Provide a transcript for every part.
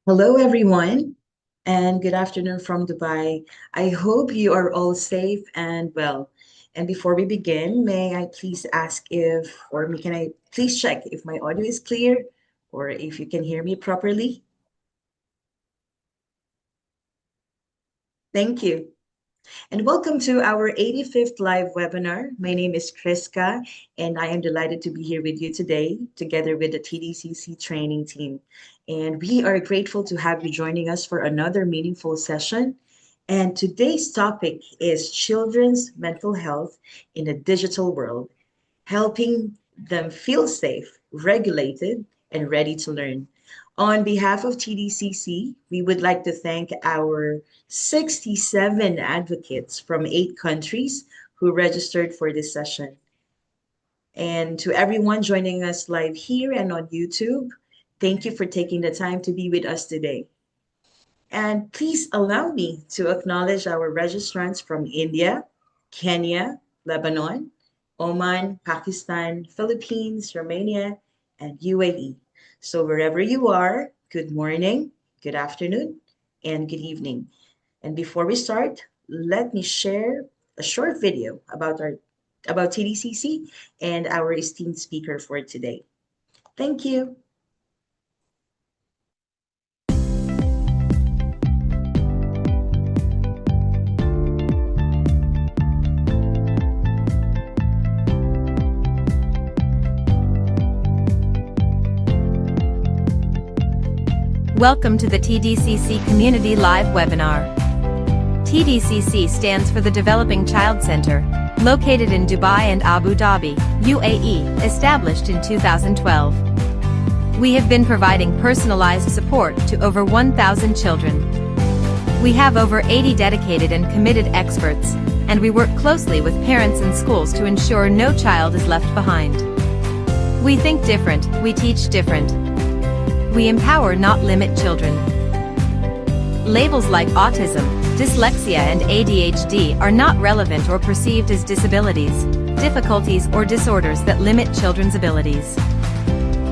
Hello, everyone, and good afternoon from Dubai. I hope you are all safe and well. And before we begin, may I please ask can I please check if my audio is clear or if you can hear me properly? Thank you. And welcome to our 85th live webinar. My name is Kriska, and I am delighted to be here with you today, together with the TDCC training team. And we are grateful to have you joining us for another meaningful session. And today's topic is children's mental health in a digital world, helping them feel safe, regulated, and ready to learn. On behalf of TDCC, we would like to thank our 67 advocates from 8 countries who registered for this session. And to everyone joining us live here and on YouTube, thank you for taking the time to be with us today. And please allow me to acknowledge our registrants from India, Kenya, Lebanon, Oman, Pakistan, Philippines, Romania, and UAE. So wherever you are, good morning, good afternoon, and good evening. And before we start, let me share a short video about TDCC and our esteemed speaker for today. Thank you. Welcome to the TDCC Community Live webinar. TDCC stands for the Developing Child Center, located in Dubai and Abu Dhabi, UAE, established in 2012. We have been providing personalized support to over 1,000 children. We have over 80 dedicated and committed experts, and we work closely with parents and schools to ensure no child is left behind. We think different, we teach different. We empower, not limit children. Labels like autism, dyslexia and ADHD are not relevant or perceived as disabilities, difficulties or disorders that limit children's abilities.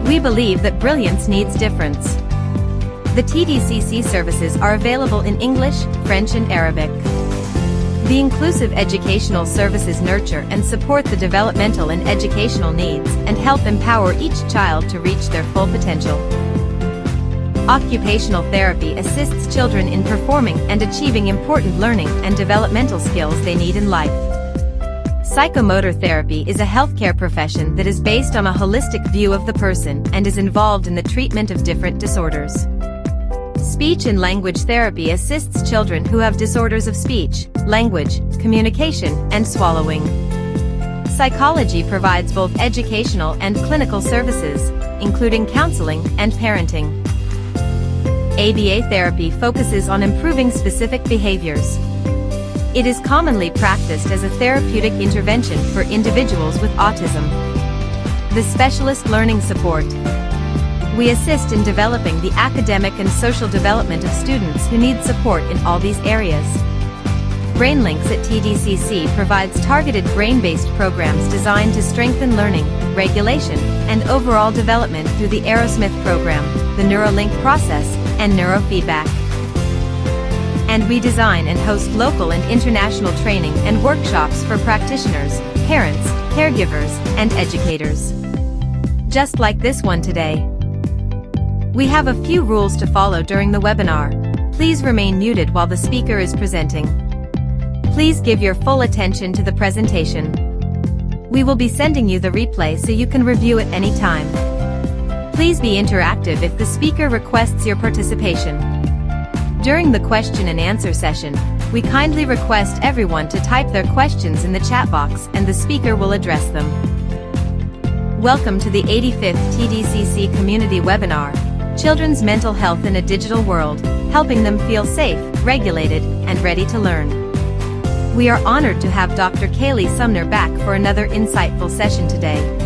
We believe that brilliance needs difference. The TDCC services are available in English, French and Arabic. The inclusive educational services nurture and support the developmental and educational needs and help empower each child to reach their full potential. Occupational therapy assists children in performing and achieving important learning and developmental skills they need in life. Psychomotor therapy is a healthcare profession that is based on a holistic view of the person and is involved in the treatment of different disorders. Speech and language therapy assists children who have disorders of speech, language, communication, and swallowing. Psychology provides both educational and clinical services, including counseling and parenting. ABA therapy focuses on improving specific behaviors. It is commonly practiced as a therapeutic intervention for individuals with autism. The specialist learning support. We assist in developing the academic and social development of students who need support in all these areas. BrainLinks at TDCC provides targeted brain-based programs designed to strengthen learning, regulation, and overall development through the Aerosmith program, the Neuralink process, and neurofeedback. And we design and host local and international training and workshops for practitioners, parents, caregivers, and educators. Just like this one today. We have a few rules to follow during the webinar. Please remain muted while the speaker is presenting. Please give your full attention to the presentation. We will be sending you the replay so you can review it anytime. Please be interactive if the speaker requests your participation. During the question and answer session, we kindly request everyone to type their questions in the chat box and the speaker will address them. Welcome to the 85th TDCC Community Webinar, Children's Mental Health in a Digital World, helping them feel safe, regulated, and ready to learn. We are honored to have Dr. Kaylee Sumner back for another insightful session today.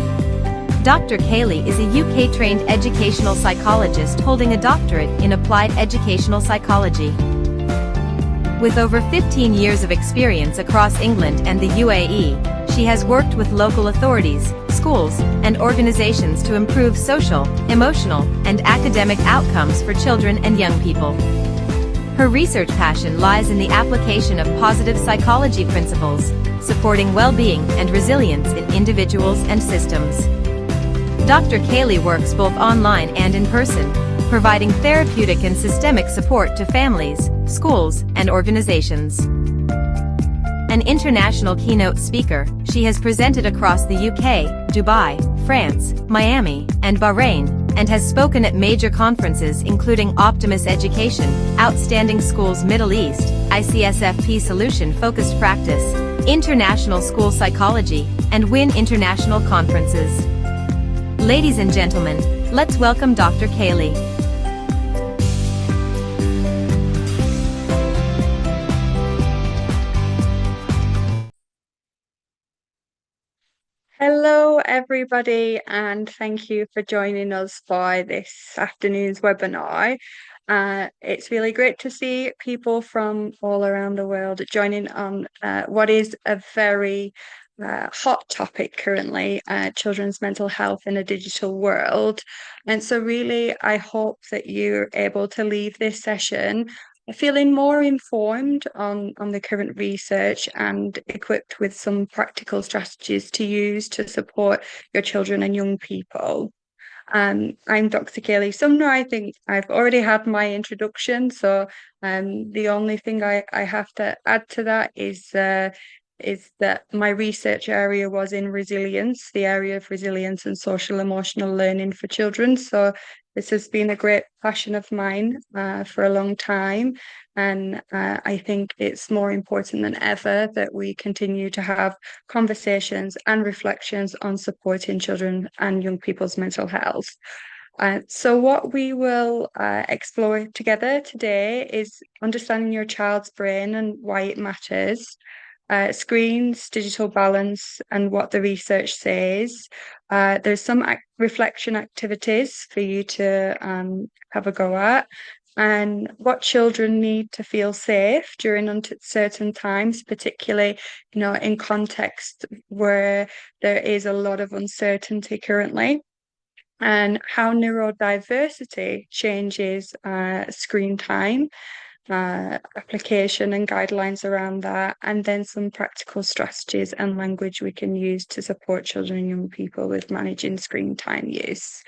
Dr. Kaylee is a UK-trained educational psychologist holding a doctorate in applied educational psychology. With over 15 years of experience across England and the UAE, she has worked with local authorities, schools, and organizations to improve social, emotional, and academic outcomes for children and young people. Her research passion lies in the application of positive psychology principles, supporting well-being and resilience in individuals and systems. Dr. Kaylee works both online and in person, providing therapeutic and systemic support to families, schools, and organizations. An international keynote speaker, she has presented across the UK, Dubai, France, Miami, and Bahrain, and has spoken at major conferences including Optimus Education, Outstanding Schools Middle East, ICSFP Solution Focused Practice, International School Psychology, and WIN International Conferences. Ladies and gentlemen, let's welcome Dr. Kaylee. Hello, everybody, and thank you for joining us for this afternoon's webinar. It's really great to see people from all around the world joining on what is a very hot topic currently, children's mental health in a digital world. And so really, I hope that you're able to leave this session feeling more informed on the current research and equipped with some practical strategies to use to support your children and young people. I'm Dr. Kaylee Sumner. I think I've already had my introduction, so the only thing I have to add to that is that my research area was in resilience, the area of resilience and social emotional learning for children. So this has been a great passion of mine for a long time. And I think it's more important than ever that we continue to have conversations and reflections on supporting children and young people's mental health. So what we will explore together today is understanding your child's brain and why it matters. Screens, digital balance, and what the research says. There's some reflection activities for you to have a go at, and what children need to feel safe during uncertain times, particularly, in context where there is a lot of uncertainty currently, and how neurodiversity changes screen time. Application and guidelines around that, and then some practical strategies and language we can use to support children and young people with managing screen time use.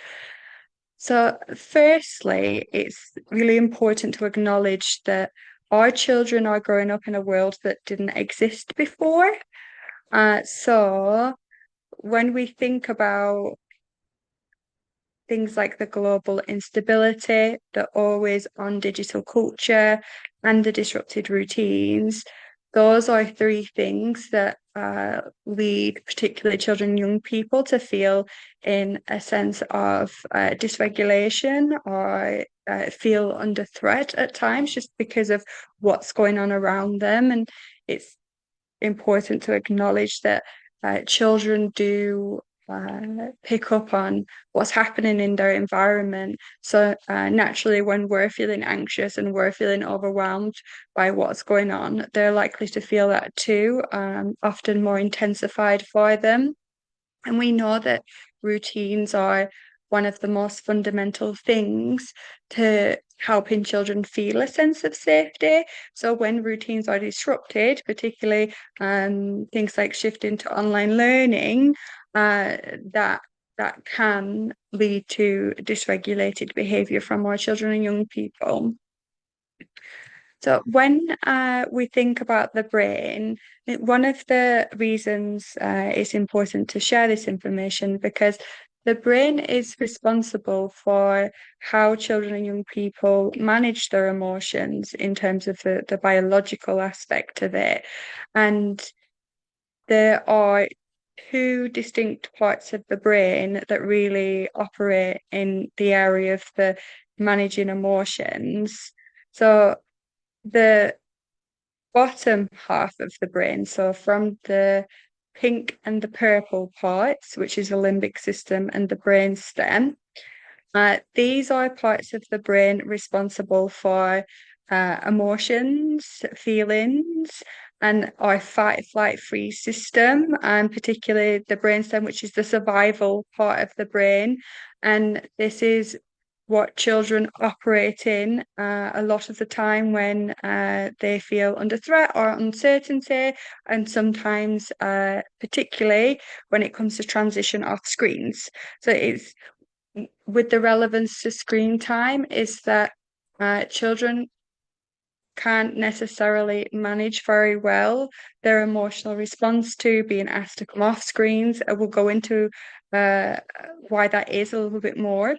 So firstly, it's really important to acknowledge that our children are growing up in a world that didn't exist before. So when we think about things like the global instability, the always on digital culture, and the disrupted routines, those are three things that lead particularly children and young people to feel in a sense of dysregulation or feel under threat at times just because of what's going on around them. And it's important to acknowledge that children do pick up on what's happening in their environment. So naturally, when we're feeling anxious and we're feeling overwhelmed by what's going on, they're likely to feel that too, often more intensified for them. And we know that routines are one of the most fundamental things to helping children feel a sense of safety. So when routines are disrupted, particularly things like shifting to online learning, that can lead to dysregulated behaviour from our children and young people. So when we think about the brain, one of the reasons it's important to share this information because the brain is responsible for how children and young people manage their emotions in terms of the biological aspect of it. And there are two distinct parts of the brain that really operate in the area of the managing emotions. So the bottom half of the brain, so from the pink and the purple parts, which is the limbic system and the brain stem, these are parts of the brain responsible for emotions, feelings, and our fight, flight, freeze system, and particularly the brainstem, which is the survival part of the brain. And this is what children operate in a lot of the time when they feel under threat or uncertainty, and sometimes, particularly when it comes to transition off screens. So it's with the relevance to screen time is that children can't necessarily manage very well their emotional response to being asked to come off screens. We'll go into uh, why that is a little bit more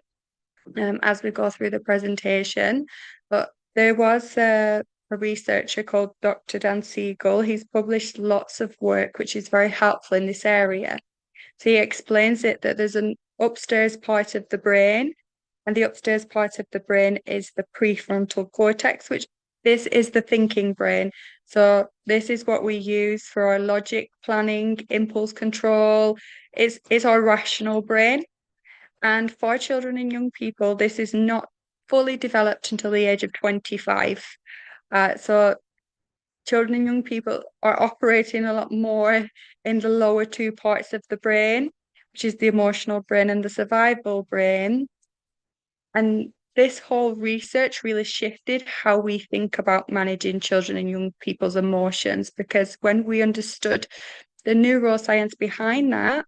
as we go through the presentation. But there was a researcher called Dr. Dan Siegel. He's published lots of work which is very helpful in this area. So he explains it that there's an upstairs part of the brain, and the upstairs part of the brain is the prefrontal cortex, which this is the thinking brain. So this is what we use for our logic, planning, impulse control. It's our rational brain. And for children and young people, this is not fully developed until the age of 25. So children and young people are operating a lot more in the lower two parts of the brain, which is the emotional brain and the survival brain. And this whole research really shifted how we think about managing children and young people's emotions, because when we understood the neuroscience behind that,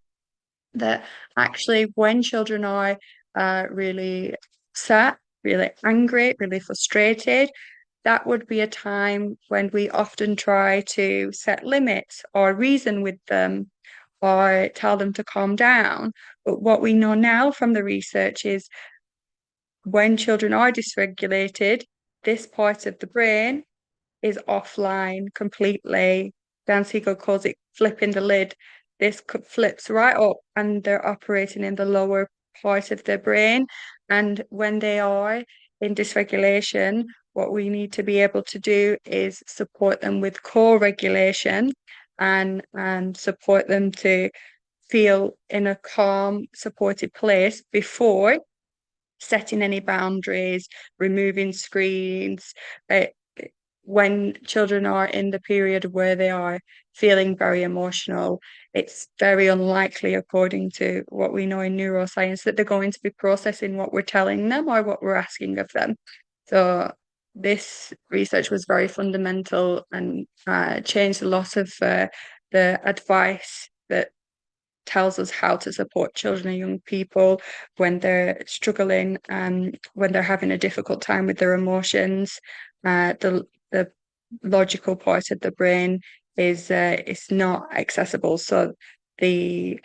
that actually when children are really upset, really angry, really frustrated, that would be a time when we often try to set limits or reason with them or tell them to calm down. But what we know now from the research is when children are dysregulated, this part of the brain is offline completely. Dan Siegel calls it flipping the lid. This flips right up and they're operating in the lower part of their brain. And when they are in dysregulation, what we need to be able to do is support them with co-regulation and support them to feel in a calm, supported place before setting any boundaries, removing screens. When children are in the period where they are feeling very emotional, it's very unlikely, according to what we know in neuroscience, that they're going to be processing what we're telling them or what we're asking of them. So this research was very fundamental and changed a lot of the advice that tells us how to support children and young people when they're struggling and when they're having a difficult time with their emotions. The logical part of the brain is not accessible, so the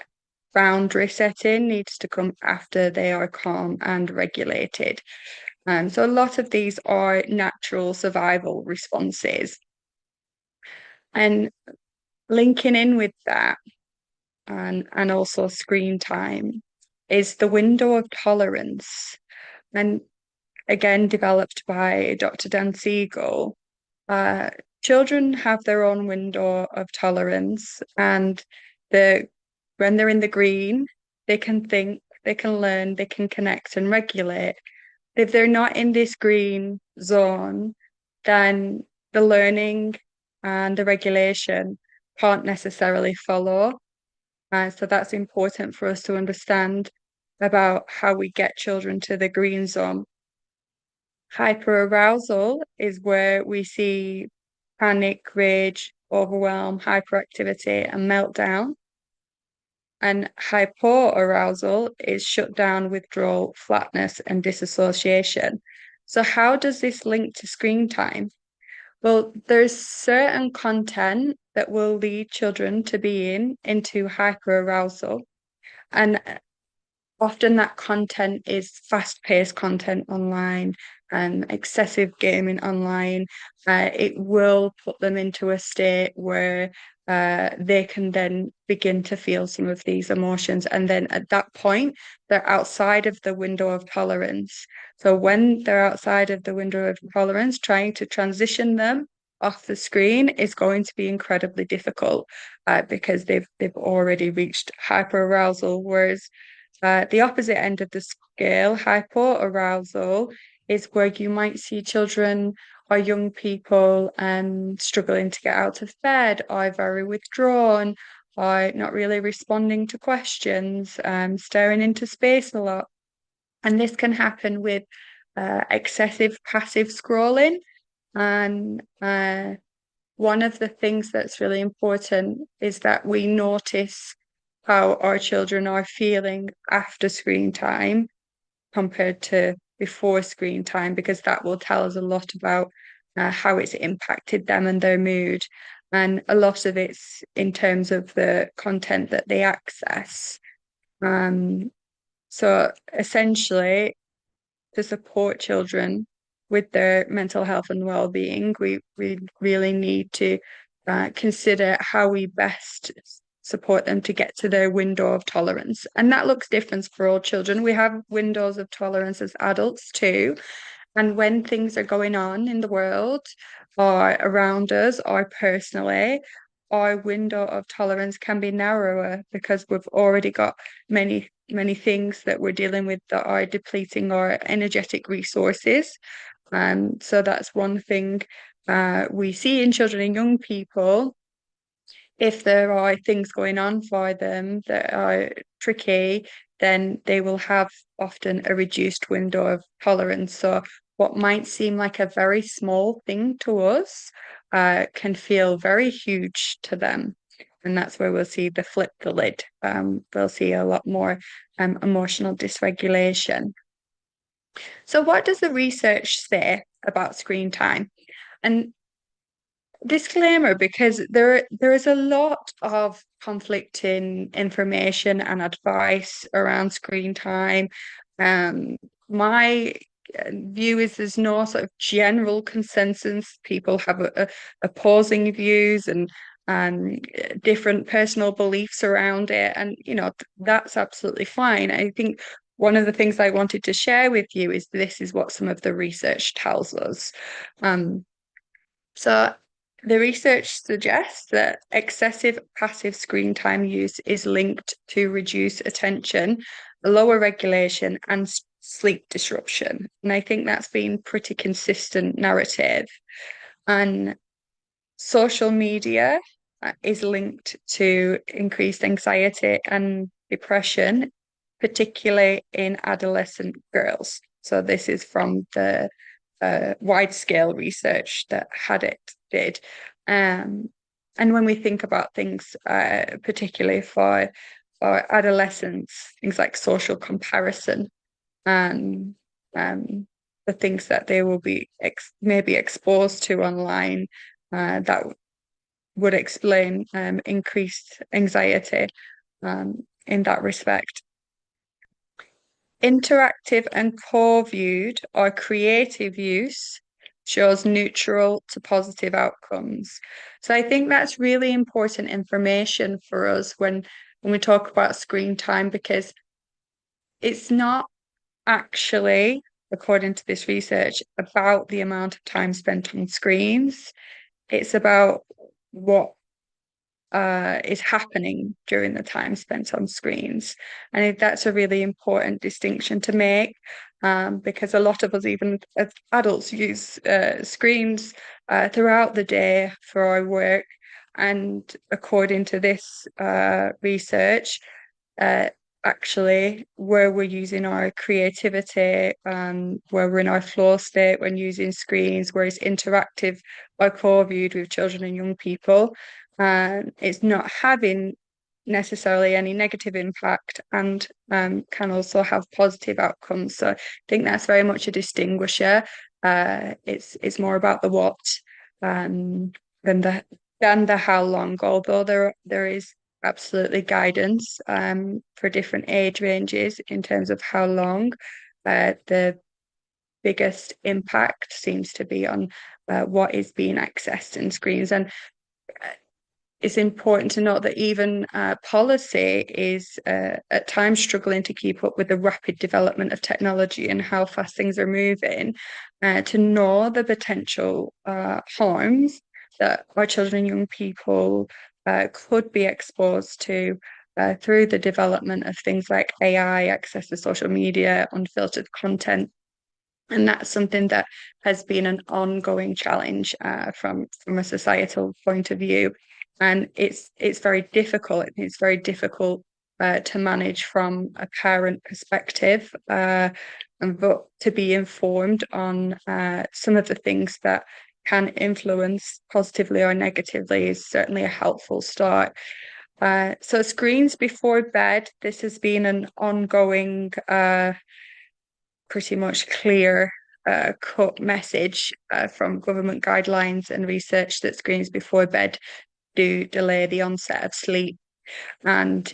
boundary setting needs to come after they are calm and regulated. So a lot of these are natural survival responses. And linking in with that, and also screen time, is the window of tolerance. And again, developed by Dr. Dan Siegel. Uh, Children have their own window of tolerance, and when they're in the green, they can think, they can learn, they can connect and regulate. If they're not in this green zone, then the learning and the regulation can't necessarily follow. So that's important for us to understand about how we get children to the green zone. Hyperarousal is where we see panic, rage, overwhelm, hyperactivity, and meltdown. And hypoarousal is shut down, withdrawal, flatness, and disassociation. So, how does this link to screen time? Well, there's certain content that will lead children to being into hyperarousal. And often that content is fast-paced content online and excessive gaming online. It will put them into a state where they can then begin to feel some of these emotions. And then at that point, they're outside of the window of tolerance. So when they're outside of the window of tolerance, trying to transition them off the screen is going to be incredibly difficult because they've already reached hyperarousal. Whereas The opposite end of the scale, hypoarousal, is where you might see children or young people struggling to get out of bed, or very withdrawn, or not really responding to questions, staring into space a lot. And this can happen with excessive passive scrolling. And one of the things that's really important is that we notice how our children are feeling after screen time compared to before screen time, because that will tell us a lot about how it's impacted them and their mood. And a lot of it's in terms of the content that they access. So essentially, to support children with their mental health and well-being, we really need to consider how we best support them to get to their window of tolerance. And that looks different for all children. We have windows of tolerance as adults too. And when things are going on in the world or around us or personally, our window of tolerance can be narrower because we've already got many things that we're dealing with that are depleting our energetic resources. So that's one thing we see in children and young people. If there are things going on for them that are tricky, then they will have often a reduced window of tolerance. So what might seem like a very small thing to us can feel very huge to them. And that's where we'll see the flip the lid. We'll see a lot more emotional dysregulation. So what does the research say about screen time? And disclaimer, because there is a lot of conflicting information and advice around screen time. My view is there's no sort of general consensus. People have opposing views and different personal beliefs around it, and that's absolutely fine. I think one of the things I wanted to share with you is this is what some of the research tells us. So the research suggests that excessive passive screen time use is linked to reduced attention, lower regulation, and sleep disruption. And I think that's been pretty consistent narrative. And social media is linked to increased anxiety and depression, particularly in adolescent girls. So this is from the wide scale research that Hadit did. And when we think about things, particularly for adolescents, things like social comparison and the things that they will be maybe exposed to online, that would explain increased anxiety in that respect. Interactive and co-viewed or creative use shows neutral to positive outcomes. So I think that's really important information for us when we talk about screen time, because it's not actually, according to this research, about the amount of time spent on screens. It's about what is happening during the time spent on screens. And I think that's a really important distinction to make, because a lot of us, even as adults, use screens throughout the day for our work. And according to this research, actually, where we're using our creativity, where we're in our flow state when using screens, where it's interactive or co-viewed with children and young people, it's not having necessarily any negative impact, and can also have positive outcomes. So I think that's very much a distinguisher. It's more about the what than the how long, although there is absolutely guidance for different age ranges in terms of how long. The biggest impact seems to be on what is being accessed in screens. And it's important to note that even policy is at times struggling to keep up with the rapid development of technology and how fast things are moving, to know the potential harms that our children and young people could be exposed to through the development of things like AI, access to social media, unfiltered content. And that's something that has been an ongoing challenge from a societal point of view. And it's very difficult. It's very difficult to manage from a parent perspective, but to be informed on some of the things that can influence positively or negatively is certainly a helpful start. So screens before bed, this has been an ongoing pretty much clear cut message from government guidelines and research that screens before bed do delay the onset of sleep. And,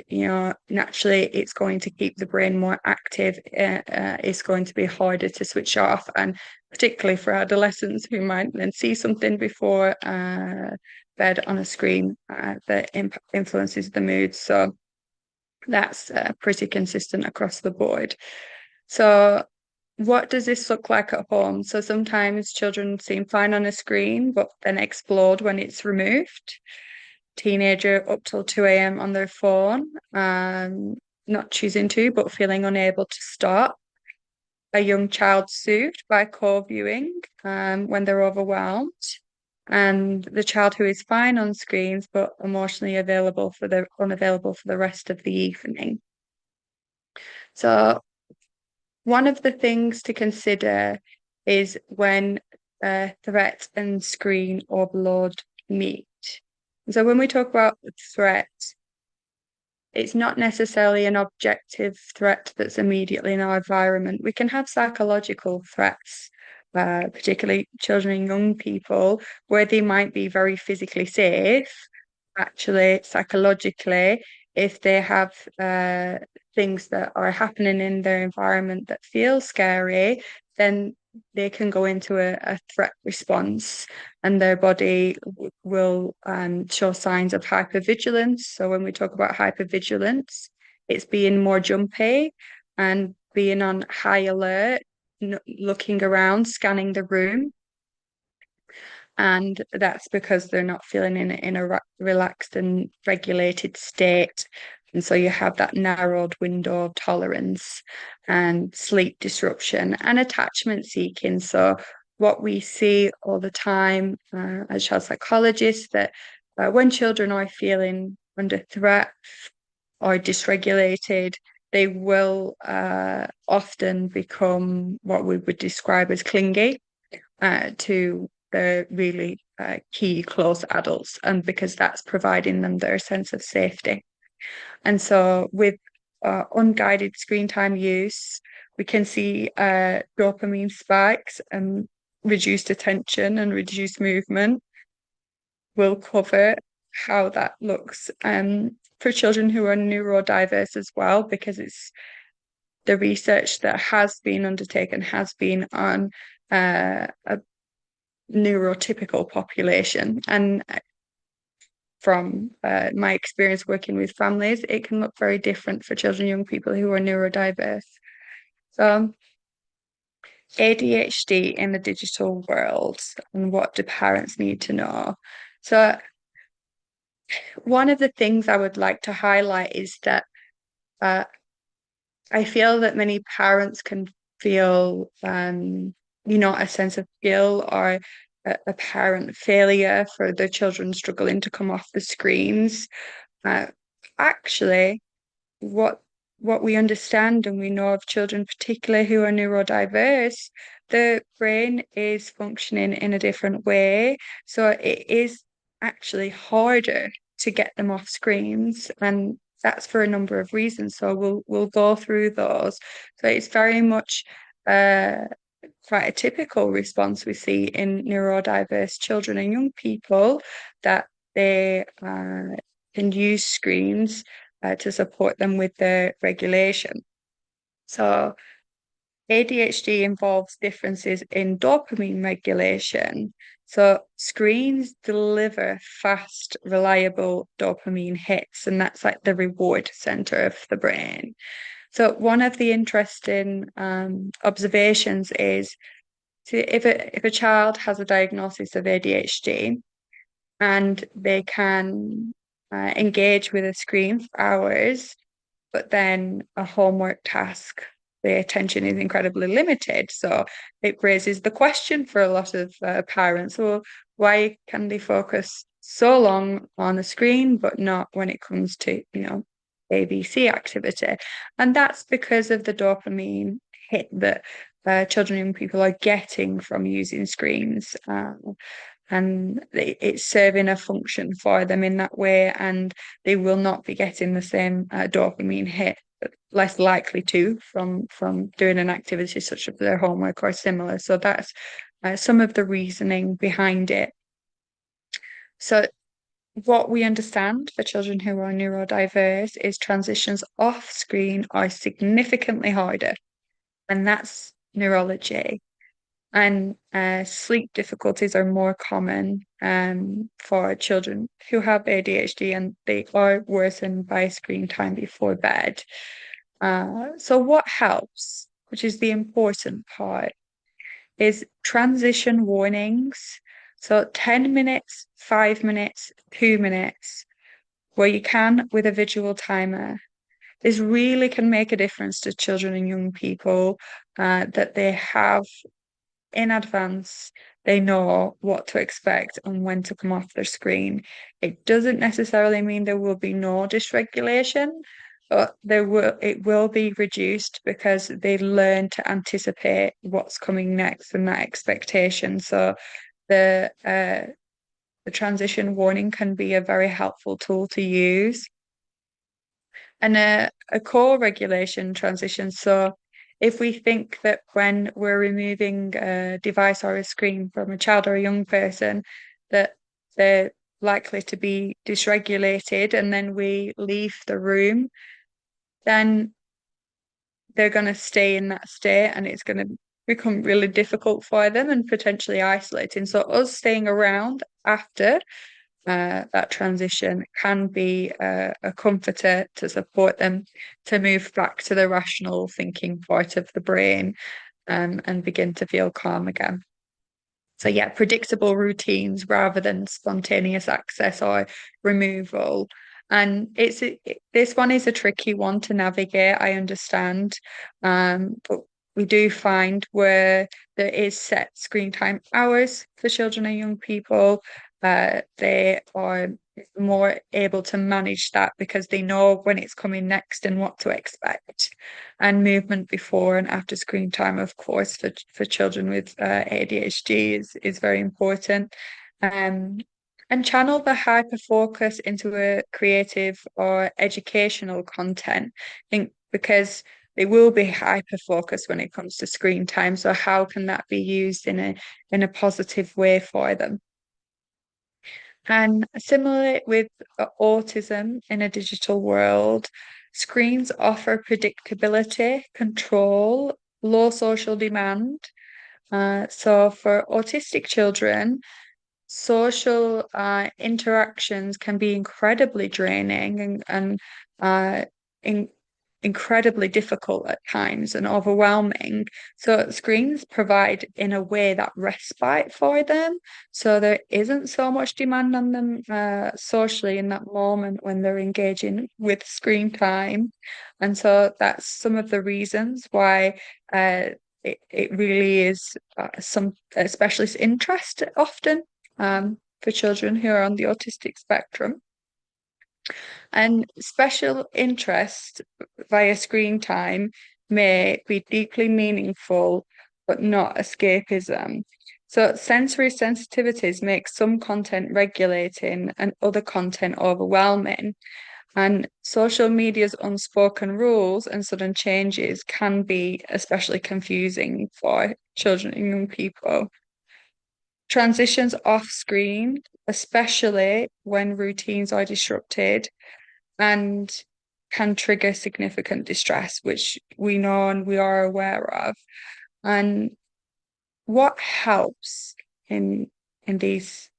naturally, it's going to keep the brain more active. It's going to be harder to switch off. And particularly for adolescents who might then see something before bed on a screen that influences the mood. So that's pretty consistent across the board. So what does this look like at home? So sometimes children seem fine on a screen, but then explode when it's removed. Teenager up till 2 a.m. on their phone, not choosing to, but feeling unable to stop. A young child soothed by co-viewing when they're overwhelmed. And the child who is fine on screens, but emotionally unavailable for the rest of the evening. So one of the things to consider is when threat and screen overload meet. So when we talk about threat, it's not necessarily an objective threat that's immediately in our environment. We can have psychological threats, particularly children and young people, where they might be very physically safe. Actually, psychologically, if they have things that are happening in their environment that feel scary, then they can go into a threat response and their body will show signs of hypervigilance. So when we talk about hypervigilance, it's being more jumpy and being on high alert, looking around, scanning the room. And that's because they're not feeling in a relaxed and regulated state. And so you have that narrowed window of tolerance and sleep disruption and attachment seeking. So what we see all the time as child psychologists, that when children are feeling under threat or dysregulated, they will often become what we would describe as clingy to the really key close adults, and because that's providing them their sense of safety. And so with unguided screen time use, we can see dopamine spikes and reduced attention and reduced movement. We'll cover how that looks for children who are neurodiverse as well, because it's the research that has been undertaken has been on a neurotypical population. And from my experience working with families, it can look very different for children and young people who are neurodiverse. So ADHD in the digital world, and what do parents need to know? So one of the things I would like to highlight is that I feel that many parents can feel a sense of guilt or apparent failure for their children struggling to come off the screens. Actually, what we understand and we know of children, particularly who are neurodiverse, the brain is functioning in a different way. So it is actually harder to get them off screens, and that's for a number of reasons. So we'll go through those. So it's very much quite a typical response we see in neurodiverse children and young people, that they can use screens to support them with their regulation. So ADHD involves differences in dopamine regulation. So screens deliver fast, reliable dopamine hits, and that's like the reward center of the brain. So one of the interesting observations is if a child has a diagnosis of ADHD and they can engage with a screen for hours, but then a homework task, the attention is incredibly limited. So it raises the question for a lot of parents, well, why can they focus so long on a screen, but not when it comes to, ABC activity? And that's because of the dopamine hit that children and young people are getting from using screens. And it's serving a function for them in that way, and they will not be getting the same dopamine hit, less likely to from doing an activity such as their homework or similar. So that's some of the reasoning behind it. So what we understand for children who are neurodiverse is transitions off screen are significantly harder, and that's neurology. And sleep difficulties are more common for children who have ADHD, and they are worsened by screen time before bed. So what helps, which is the important part, is transition warnings. So 10 minutes, 5 minutes, 2 minutes, where you can with a visual timer. This really can make a difference to children and young people that they have in advance. They know what to expect and when to come off their screen. It doesn't necessarily mean there will be no dysregulation, but it will be reduced because they learn to anticipate what's coming next and that expectation. So the transition warning can be a very helpful tool to use. And a co-regulation transition. So if we think that when we're removing a device or a screen from a child or a young person, that they're likely to be dysregulated, and then we leave the room, then they're going to stay in that state, and it's going to become really difficult for them and potentially isolating. So us staying around after that transition can be a comforter to support them to move back to the rational thinking part of the brain, and begin to feel calm again. So yeah, predictable routines rather than spontaneous access or removal. And this one is a tricky one to navigate, I understand. But we do find where there is set screen time hours for children and young people, they are more able to manage that because they know when it's coming next and what to expect. And movement before and after screen time, of course, for children with ADHD is very important. And channel the hyper focus into a creative or educational content. I think because they will be hyper focused when it comes to screen time. So how can that be used in a positive way for them? And similarly with autism in a digital world, screens offer predictability, control, low social demand. So for autistic children, social interactions can be incredibly draining and in incredibly difficult at times and overwhelming. So screens provide, in a way, that respite for them. So there isn't so much demand on them socially in that moment when they're engaging with screen time. And so that's some of the reasons why it really is some specialist interest often for children who are on the autistic spectrum. And special interest via screen time may be deeply meaningful, but not escapism. So sensory sensitivities make some content regulating and other content overwhelming. And social media's unspoken rules and sudden changes can be especially confusing for children and young people. Transitions off screen, especially when routines are disrupted, and can trigger significant distress, which we know and we are aware of. And what helps in these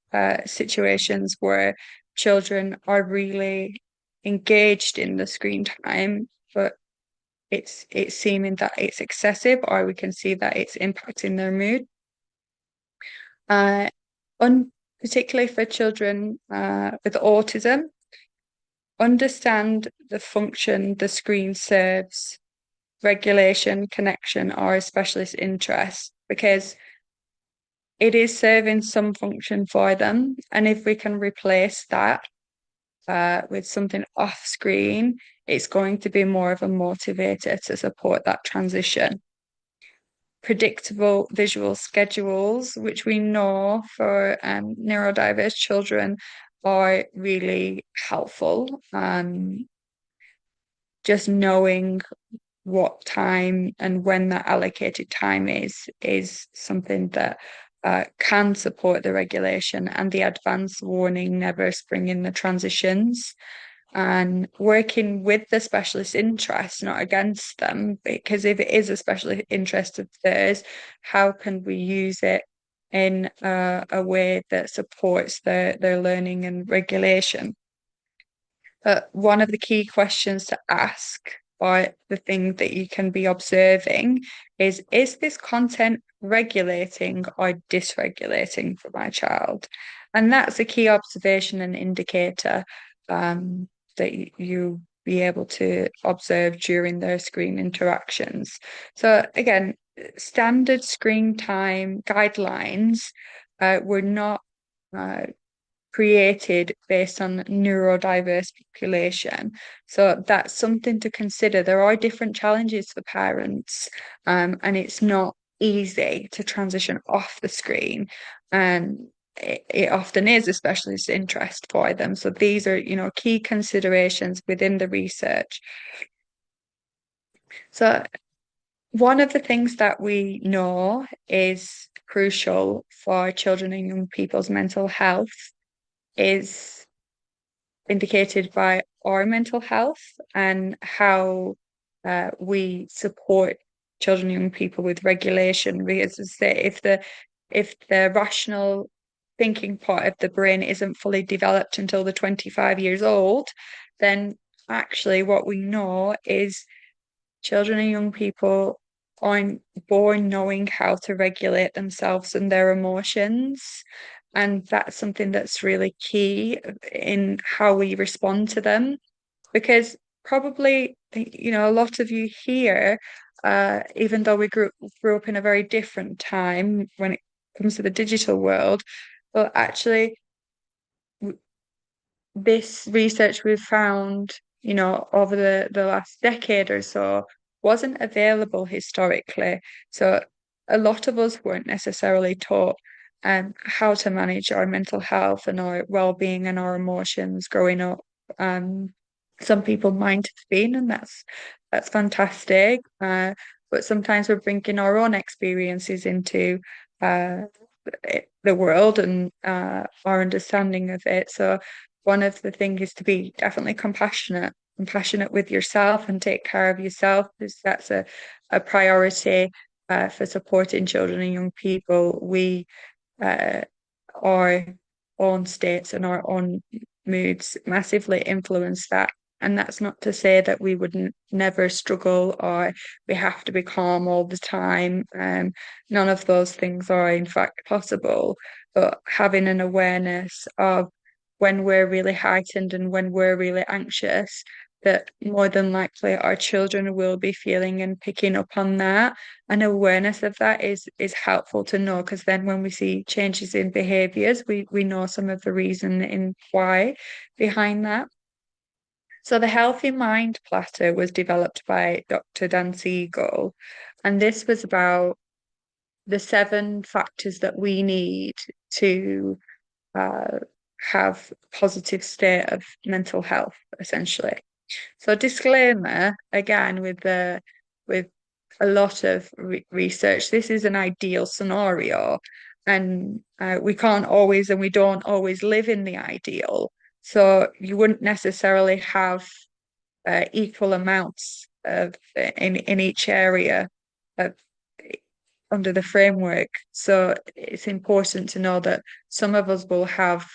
situations where children are really engaged in the screen time, but it's seeming that it's excessive, or we can see that it's impacting their mood. Particularly for children with autism, understand the function the screen serves, regulation, connection, or a specialist interest, because it is serving some function for them. And if we can replace that with something off screen, it's going to be more of a motivator to support that transition. Predictable visual schedules, which we know for neurodiverse children are really helpful. Just knowing what time and when that allocated time is something that can support the regulation and the advance warning, never springing the transitions, and working with the specialist interest, not against them, because if it is a specialist interest of theirs, how can we use it in a way that supports their learning and regulation? But one of the key questions to ask, or the thing that you can be observing, is this content regulating or dysregulating for my child? And that's a key observation and indicator that you be able to observe during their screen interactions. So again, standard screen time guidelines were not created based on neurodiverse population. So that's something to consider. There are different challenges for parents, and it's not easy to transition off the screen. And it often is a specialist interest for them. So these are, key considerations within the research. So one of the things that we know is crucial for children and young people's mental health is indicated by our mental health and how we support children and young people with regulation. Because as I say, if the rational thinking part of the brain isn't fully developed until they're 25 years old, then actually what we know is children and young people aren't born knowing how to regulate themselves and their emotions. And that's something that's really key in how we respond to them. Because probably, a lot of you here, even though we grew up in a very different time when it comes to the digital world, but actually, this research we've found, over the last decade or so, wasn't available historically. So a lot of us weren't necessarily taught how to manage our mental health and our well-being and our emotions growing up. Some people might have been, and that's fantastic. But sometimes we're bringing our own experiences into the world and our understanding of it. So one of the things is to be definitely compassionate with yourself and take care of yourself, because that's a priority for supporting children and young people. We our own states and our own moods massively influence that. And that's not to say that we would never struggle or we have to be calm all the time. None of those things are, in fact, possible. But having an awareness of when we're really heightened and when we're really anxious, that more than likely our children will be feeling and picking up on that. And awareness of that is helpful to know, because then when we see changes in behaviors, we know some of the reason in why behind that. So the Healthy Mind Platter was developed by Dr. Dan Siegel, and this was about the 7 factors that we need to have a positive state of mental health, essentially. So disclaimer, again, with a lot of research, this is an ideal scenario, and we can't always and we don't always live in the ideal. So you wouldn't necessarily have equal amounts of in each area of under the framework. So it's important to know that some of us will have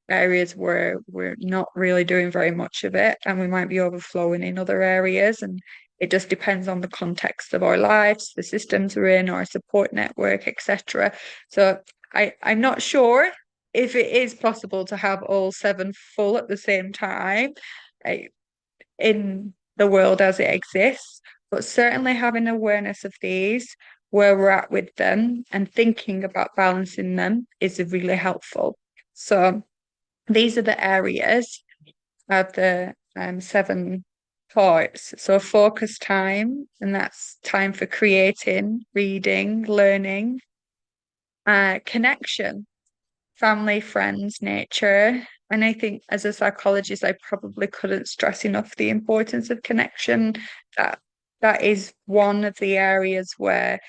areas where we're not really doing very much of it, and we might be overflowing in other areas. And it just depends on the context of our lives, the systems we're in, our support network, etc. So I'm not sure if it is possible to have all 7 full at the same time. in the world as it exists, but certainly having awareness of these, where we're at with them, and thinking about balancing them is really helpful. So these are the areas of the 7 parts. So focus time, and that's time for creating, reading, learning, connection, family, friends, nature. And I think as a psychologist, I probably couldn't stress enough the importance of connection. That that is one of the areas where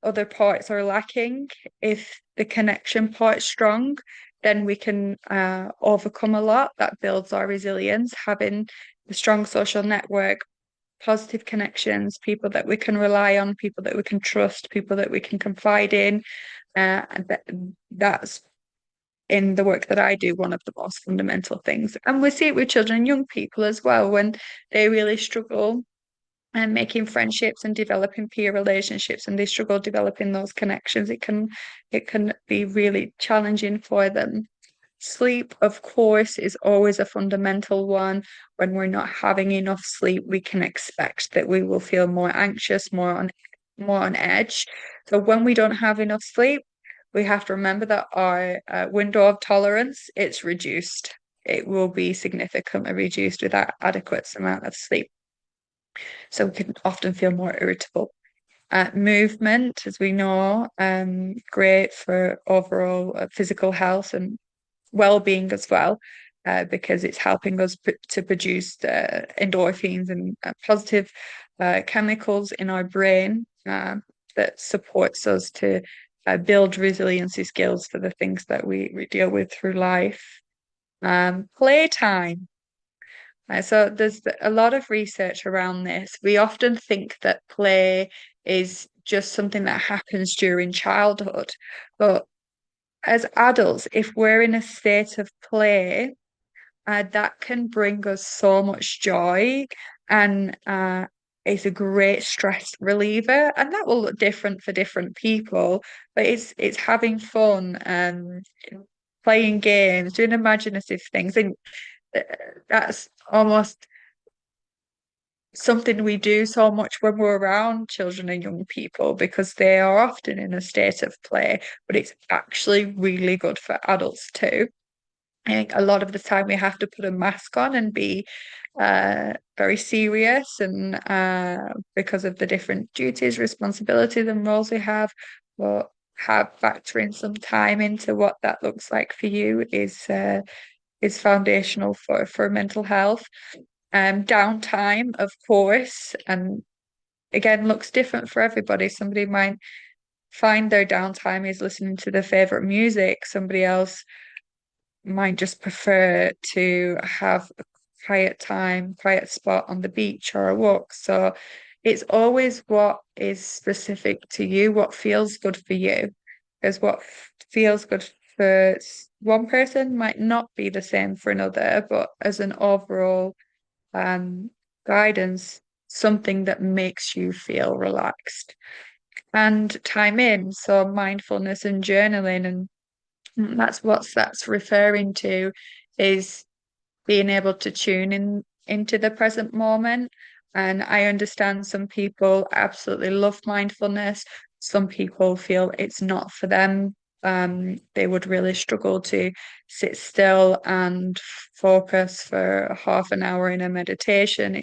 other parts are lacking. If the connection part is strong, then we can overcome a lot. That builds our resilience, having a strong social network, positive connections, people that we can rely on, people that we can trust, people that we can confide in. That's in the work that I do, one of the most fundamental things. And we see it with children and young people as well, when they really struggle and making friendships and developing peer relationships, and they struggle developing those connections. It can be really challenging for them. Sleep, of course, is always a fundamental one. When we're not having enough sleep, we can expect that we will feel more anxious, more on edge. So when we don't have enough sleep, we have to remember that our window of tolerance, it's reduced. It will be significantly reduced with that adequate amount of sleep. So we can often feel more irritable. Movement, as we know, great for overall physical health and well-being as well, because it's helping us to produce endorphins and positive chemicals in our brain that supports us to build resiliency skills for the things that we deal with through life. Playtime. So there's a lot of research around this. We often think that play is just something that happens during childhood, but as adults, if we're in a state of play, that can bring us so much joy, and it's a great stress reliever. And that will look different for different people, but it's having fun and playing games, doing imaginative things, and that's almost something we do so much when we're around children and young people, because they are often in a state of play, but it's actually really good for adults too. I think a lot of the time we have to put a mask on and be very serious, and because of the different duties, responsibilities, and roles we have, but factoring some time into what that looks like for you is foundational for mental health. Downtime, of course, and again, looks different for everybody. Somebody might find their downtime is listening to their favorite music. Somebody else might just prefer to have a quiet time, quiet spot on the beach or a walk. So it's always what is specific to you, what feels good for you. Because what feels good for one person might not be the same for another, but as an overall guidance, something that makes you feel relaxed. And time in, so mindfulness and journaling, and that's what that's referring to, is being able to tune in into the present moment. And I understand some people absolutely love mindfulness. Some people feel it's not for them. They would really struggle to sit still and focus for half an hour in a meditation.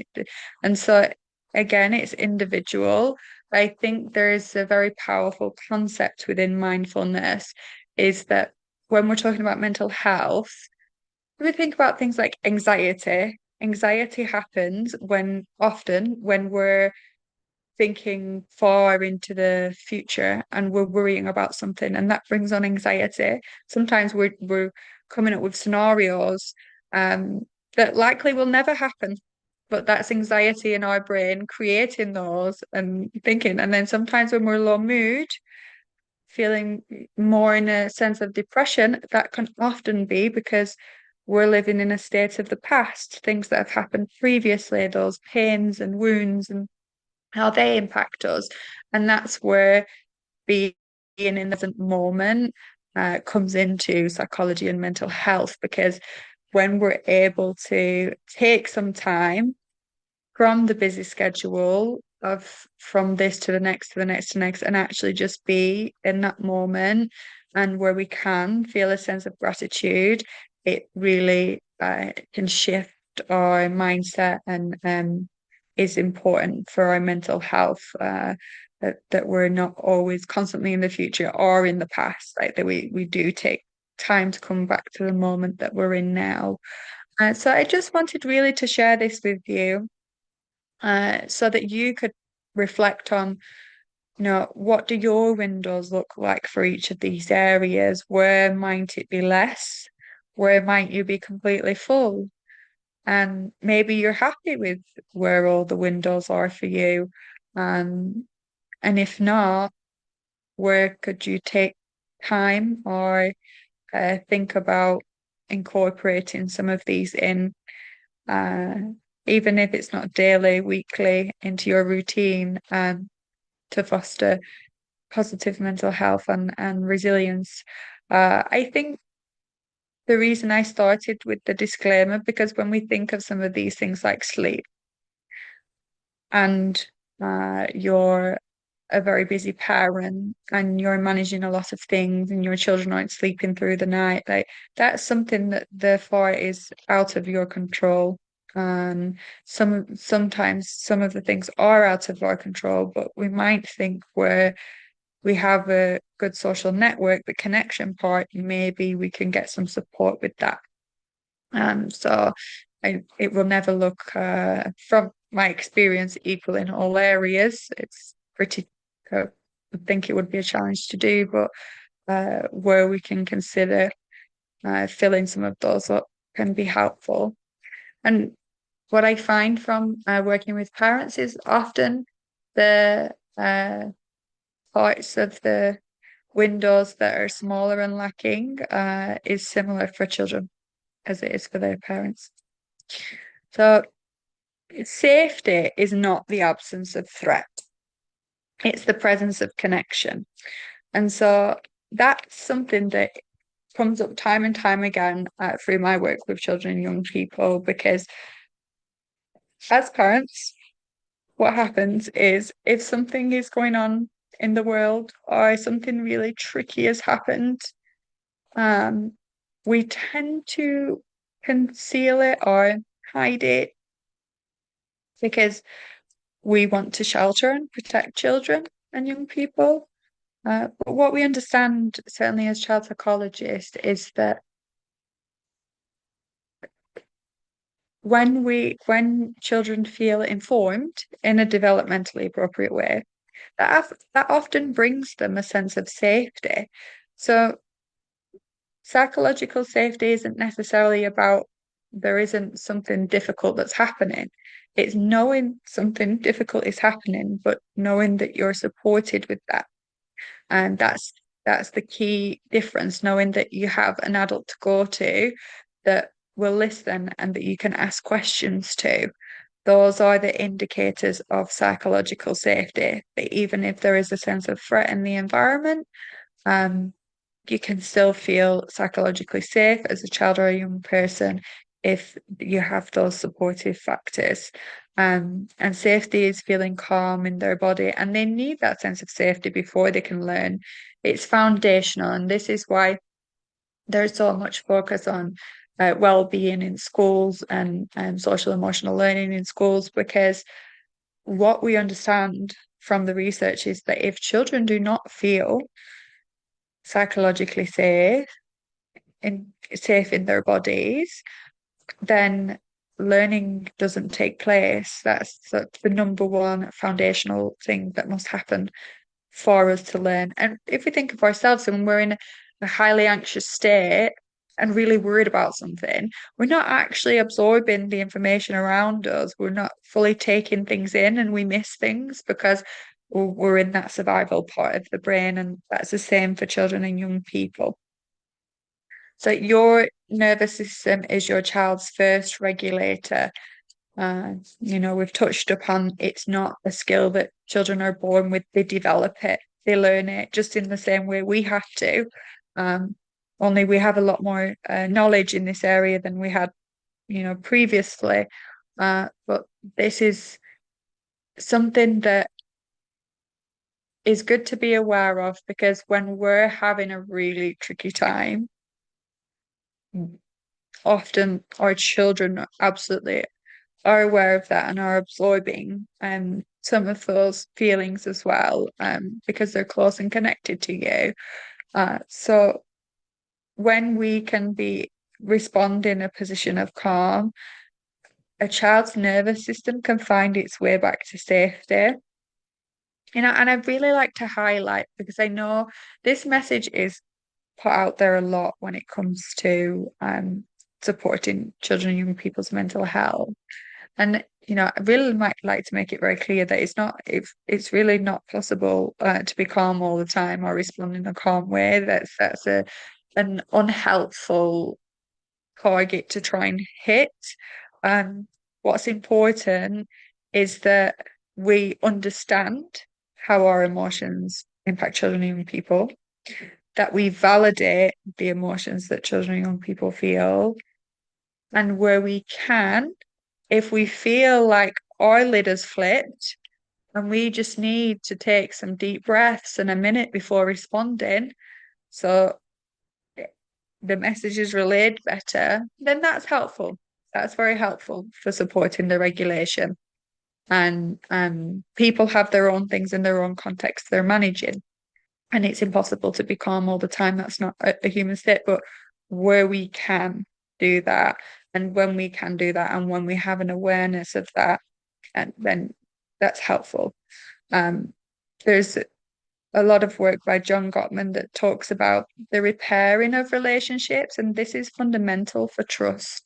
And so, again, it's individual. I think there's a very powerful concept within mindfulness, is that when we're talking about mental health, if we think about things like anxiety happens when we're thinking far into the future and we're worrying about something, and that brings on anxiety. Sometimes we're coming up with scenarios that likely will never happen, but that's anxiety in our brain creating those and thinking. And then sometimes when we're low mood, feeling more in a sense of depression, that can often be because we're living in a state of the past, things that have happened previously, those pains and wounds and how they impact us. And that's where being in the present moment comes into psychology and mental health, because when we're able to take some time from the busy schedule of from this to the next to the next to next, and actually just be in that moment, and where we can feel a sense of gratitude, it really can shift our mindset, and is important for our mental health. That we're not always constantly in the future or in the past, like that we do take time to come back to the moment that we're in now. So I just wanted really to share this with you, so that you could reflect on, what do your windows look like for each of these areas? Where might it be less? Where might you be completely full? And maybe you're happy with where all the windows are for you. Um, and if not, where could you take time, or think about incorporating some of these in, uh, even if it's not daily, weekly, into your routine, to foster positive mental health and resilience. I think the reason I started with the disclaimer, because when we think of some of these things like sleep, and you're a very busy parent and you're managing a lot of things and your children aren't sleeping through the night, like that's something that therefore is out of your control. Sometimes some of the things are out of our control, but we might think where we have a good social network, the connection part, maybe we can get some support with that. So it will never look, from my experience, equal in all areas. It's pretty, I think it would be a challenge to do, but where we can consider filling some of those up can be helpful. And what I find from working with parents is often the parts of the windows that are smaller and lacking is similar for children as it is for their parents. So safety is not the absence of threat, it's the presence of connection. And so that's something that comes up time and time again through my work with children and young people, because as parents, what happens is if something is going on in the world or something really tricky has happened, we tend to conceal it or hide it because we want to shelter and protect children and young people. But what we understand, certainly as child psychologists, is that when children feel informed in a developmentally appropriate way, that often brings them a sense of safety. So psychological safety isn't necessarily about there isn't something difficult that's happening. It's knowing something difficult is happening, but knowing that you're supported with that. And that's the key difference, knowing that you have an adult to go to that will listen and that you can ask questions to. Those are the indicators of psychological safety. That even if there is a sense of threat in the environment, you can still feel psychologically safe as a child or a young person if you have those supportive factors. And safety is feeling calm in their body, and they need that sense of safety before they can learn. It's foundational, and this is why there's so much focus on well-being in schools and social emotional learning in schools, because what we understand from the research is that if children do not feel psychologically safe in their bodies, then learning doesn't take place. That's the number one foundational thing that must happen for us to learn. And if we think of ourselves, when we're in a highly anxious state and really worried about something, we're not actually absorbing the information around us. We're not fully taking things in, and we miss things because we're in that survival part of the brain. And that's the same for children and young people. So your nervous system is your child's first regulator. We've touched upon it's not a skill that children are born with, they develop it, they learn it just in the same way we have to. only we have a lot more knowledge in this area than we had, previously. But this is something that is good to be aware of, because when we're having a really tricky time, often our children absolutely are aware of that and are absorbing some of those feelings as well, because they're close and connected to you. So when we can respond in a position of calm, a child's nervous system can find its way back to safety. And I'd really like to highlight, because I know this message is put out there a lot when it comes to supporting children and young people's mental health. And I really might like to make it very clear that it's really not possible to be calm all the time or respond in a calm way. That's an unhelpful target to try and hit. What's important is that we understand how our emotions impact children and young people, that we validate the emotions that children and young people feel, and where we can, if we feel like our lid has flipped and we just need to take some deep breaths and a minute before responding, so the message is relayed better, then that's helpful. That's very helpful for supporting the regulation. And people have their own things in their own context they're managing. And it's impossible to be calm all the time. That's not a human state. But where we can do that, and when we can do that, and when we have an awareness of that, and then that's helpful. There's a lot of work by John Gottman that talks about the repairing of relationships, and this is fundamental for trust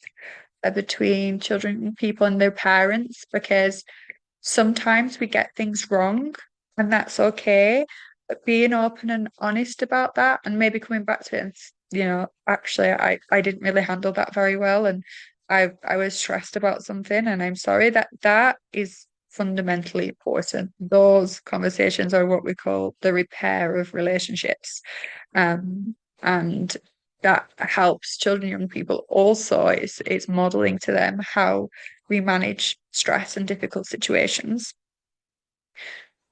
between children and people and their parents, because sometimes we get things wrong, and that's okay. But being open and honest about that, and maybe coming back to it and, actually, I didn't really handle that very well, and I was stressed about something, and I'm sorry, that is fundamentally important. Those conversations are what we call the repair of relationships. And that helps children and young people also. It's modeling to them how we manage stress and difficult situations.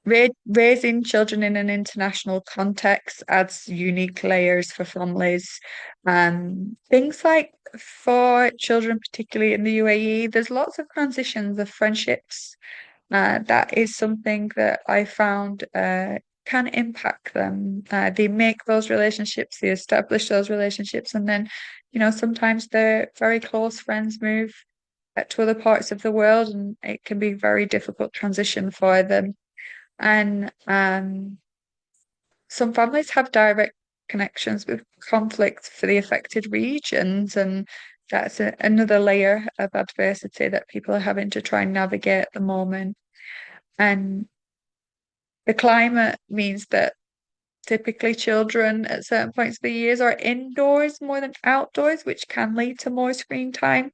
Raising children in an international context adds unique layers for families. Things like, for children, particularly in the UAE, there's lots of transitions of friendships. That is something that I found can impact them. They make those relationships, they establish those relationships, and then, sometimes their very close friends move to other parts of the world, and it can be a very difficult transition for them. And some families have direct connections with conflict for the affected regions, and that's another layer of adversity that people are having to try and navigate at the moment. And the climate means that typically children at certain points of the years are indoors more than outdoors, which can lead to more screen time.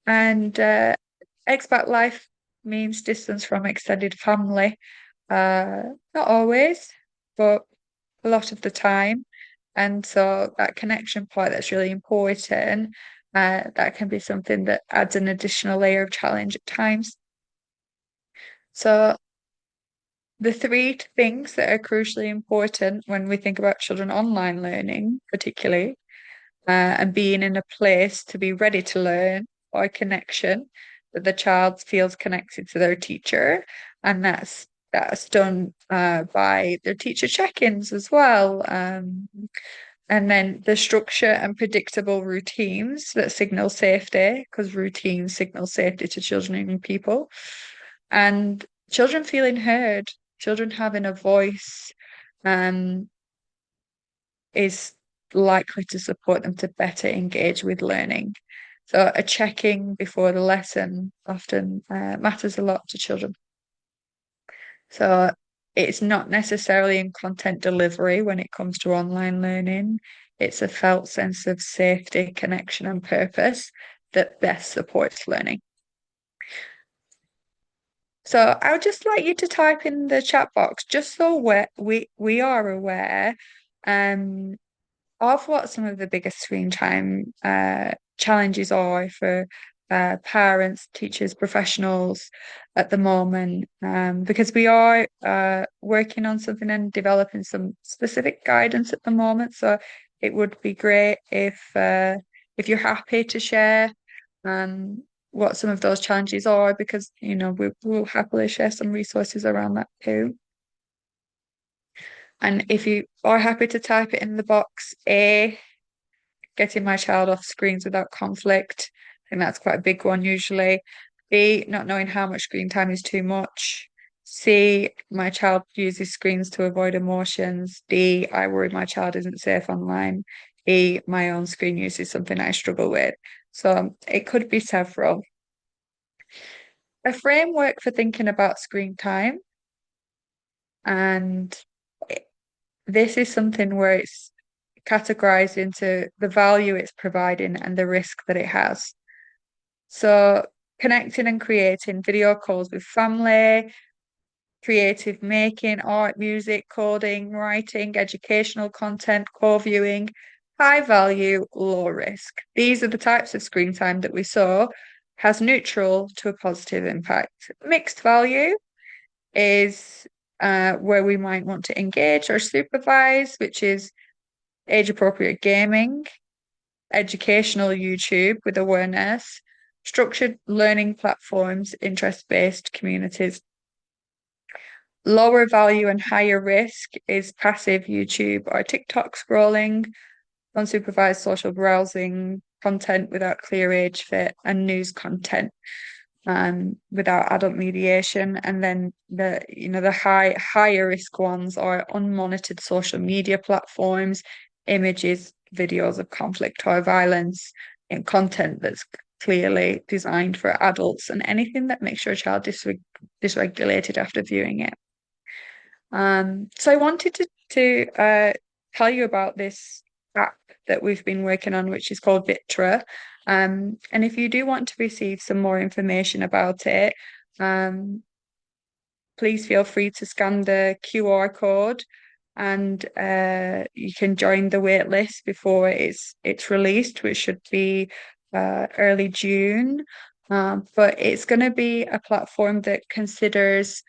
And expat life means distance from extended family. Not always, but a lot of the time. And so that connection part, that's really important. That can be something that adds an additional layer of challenge at times. So the three things that are crucially important when we think about children online learning, particularly, and being in a place to be ready to learn, or connection, that the child feels connected to their teacher, and that's done by their teacher check-ins as well. And then the structure and predictable routines that signal safety, because routines signal safety to children and young people. And children feeling heard, children having a voice, is likely to support them to better engage with learning. So a checking before the lesson often matters a lot to children. So it's not necessarily in content delivery when it comes to online learning. It's a felt sense of safety, connection, and purpose that best supports learning. So I would just like you to type in the chat box, just so we are aware, of what some of the biggest screen time challenges are for parents, teachers, professionals at the moment, because we are working on something and developing some specific guidance at the moment. So it would be great if you're happy to share what some of those challenges are, because we'll happily share some resources around that too. And if you are happy to type it in the box, A, getting my child off screens without conflict. I think that's quite a big one usually. B, not knowing how much screen time is too much. C, my child uses screens to avoid emotions. D, I worry my child isn't safe online. E, my own screen use is something I struggle with. So it could be several. A framework for thinking about screen time. And this is something where it's categorized into the value it's providing and the risk that it has. So connecting and creating video calls with family, creative making, art, music, coding, writing, educational content, co-viewing, high value, low risk. These are the types of screen time that we saw has neutral to a positive impact. Mixed value is where we might want to engage or supervise, which is age appropriate gaming, educational YouTube with awareness, structured learning platforms, interest based communities. Lower value and higher risk is passive YouTube or TikTok scrolling, unsupervised social browsing, content without clear age fit, and news content without adult mediation. And then the higher risk ones are unmonitored social media platforms, images, videos of conflict or violence, and content that's clearly designed for adults, and anything that makes your child dysregulated after viewing it. So I wanted to tell you about this app that we've been working on, which is called Vitra. And if you do want to receive some more information about it, please feel free to scan the QR code, and you can join the wait list before it's released, which should be early June. But it's going to be a platform that considers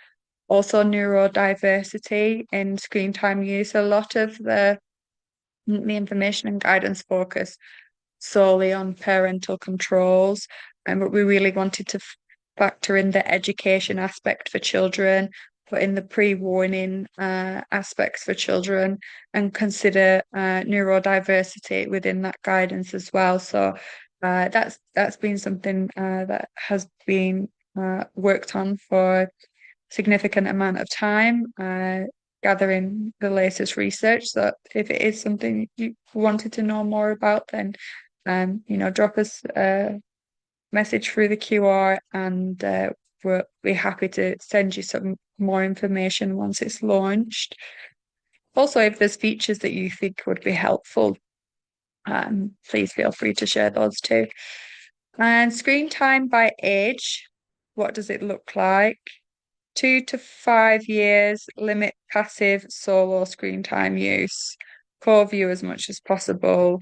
also neurodiversity in screen time use. A lot of the information and guidance focus solely on parental controls, but we really wanted to factor in the education aspect for children, put in the pre-warning aspects for children, and consider neurodiversity within that guidance as well. So that's been something that has been worked on for a significant amount of time, gathering the latest research. So if it is something you wanted to know more about, then drop us a message through the QR, and we'll be happy to send you some more information once it's launched. Also, if there's features that you think would be helpful, please feel free to share those too. And screen time by age, what does it look like? 2 to 5 years, limit passive solo screen time use, co-view as much as possible,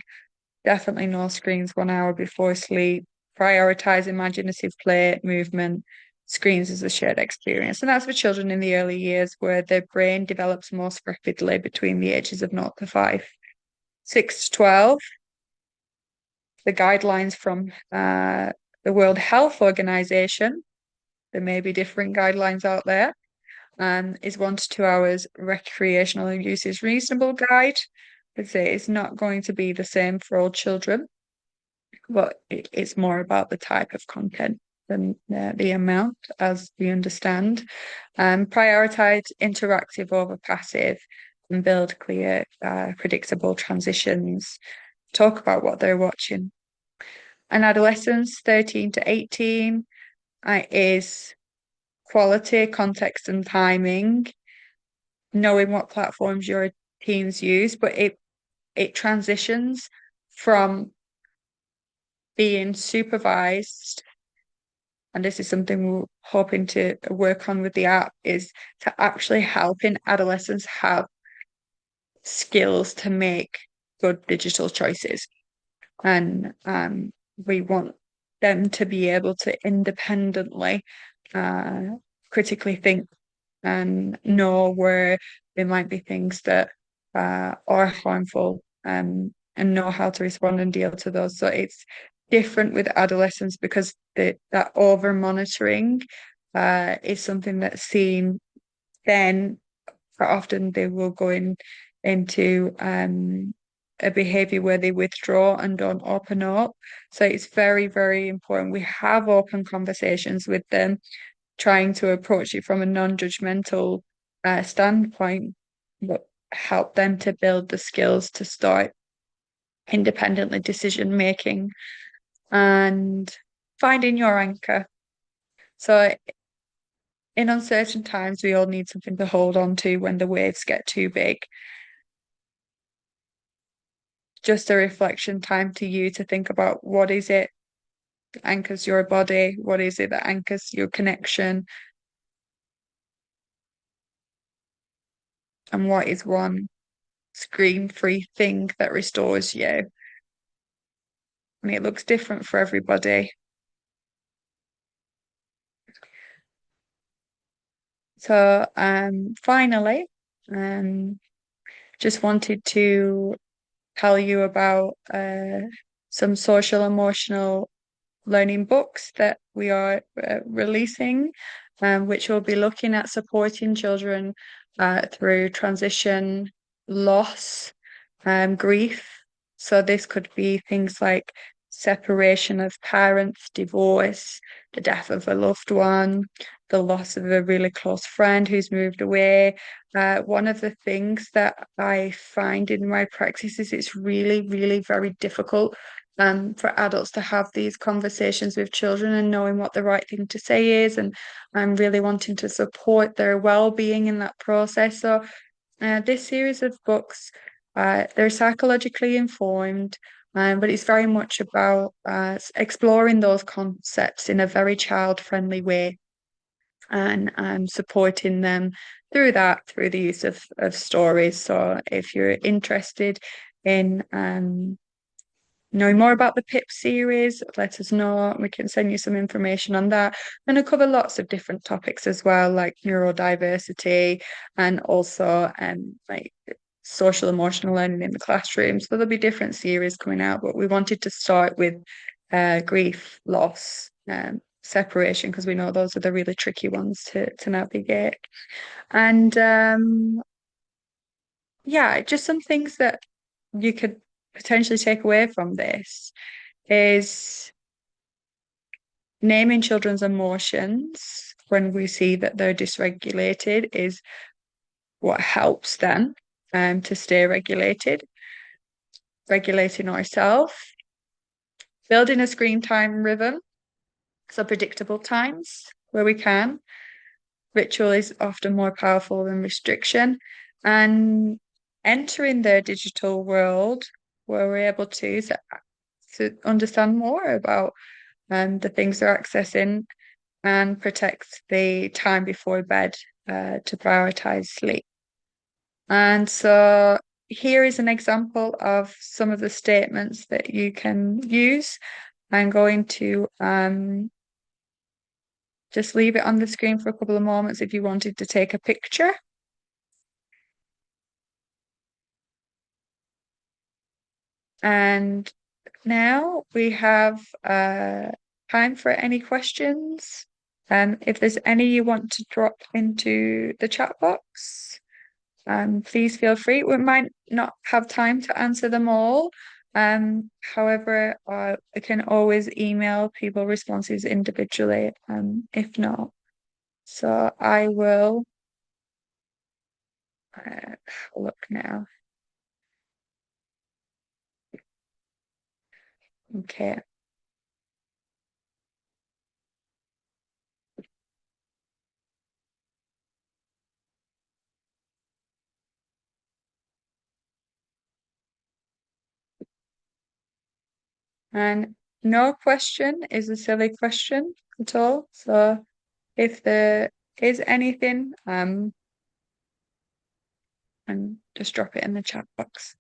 definitely no screens 1 hour before sleep, prioritize imaginative play, movement, screens as a shared experience. And that's for children in the early years where their brain develops most rapidly between the ages of 0 to 5. 6 to 12, the guidelines from the World Health Organization, there may be different guidelines out there, is 1 to 2 hours recreational use is reasonable guide. I'd say it's not going to be the same for all children, but it's more about the type of content than the amount, as we understand. Prioritize interactive over passive, and build clear, predictable transitions. Talk about what they're watching. And adolescents, 13 to 18, is quality, context, and timing, knowing what platforms your teens use, but it transitions from being supervised, and this is something we're hoping to work on with the app, is to actually helping adolescents have skills to make good digital choices. And we want them to be able to independently critically think and know where there might be things that are harmful, and know how to respond and deal to those. So it's different with adolescents because that over monitoring is something that's seen then. For often they will go into a behavior where they withdraw and don't open up. So it's very, very important. We have open conversations with them, trying to approach it from a non-judgmental standpoint, but help them to build the skills to start independently decision making and finding your anchor. So in uncertain times, we all need something to hold on to when the waves get too big. Just a reflection time to you to think about what is it that anchors your body, what is it that anchors your connection, and what is one screen-free thing that restores you. And it looks different for everybody. So finally, just wanted to tell you about some social emotional learning books that we are releasing, which will be looking at supporting children through transition, loss, grief. So this could be things like separation of parents, divorce, the death of a loved one, the loss of a really close friend who's moved away. One of the things that I find in my practice is it's really, really very difficult for adults to have these conversations with children and knowing what the right thing to say is. And I'm really wanting to support their well-being in that process. So this series of books, they're psychologically informed, but it's very much about exploring those concepts in a very child-friendly way and supporting them through that, through the use of stories. So if you're interested in knowing more about the PIP series, let us know. We can send you some information on that. And I cover lots of different topics as well, like neurodiversity and also like social emotional learning in the classroom. So there'll be different series coming out, but we wanted to start with grief, loss, separation, because we know those are the really tricky ones to navigate. And yeah, just some things that you could potentially take away from this is naming children's emotions when we see that they're dysregulated is what helps them to stay regulated, regulating ourselves, building a screen time rhythm, so predictable times where we can. Ritual is often more powerful than restriction, and entering their digital world where we're able to understand more about the things they're accessing and protect the time before bed to prioritize sleep. And so here is an example of some of the statements that you can use. I'm going to just leave it on the screen for a couple of moments if you wanted to take a picture. And now we have time for any questions. If there's any you want to drop into the chat box, please feel free. We might not have time to answer them all. However, I can always email people responses individually, if not. So I will look now. Okay. And no question is a silly question at all. So if there is anything, and just drop it in the chat box.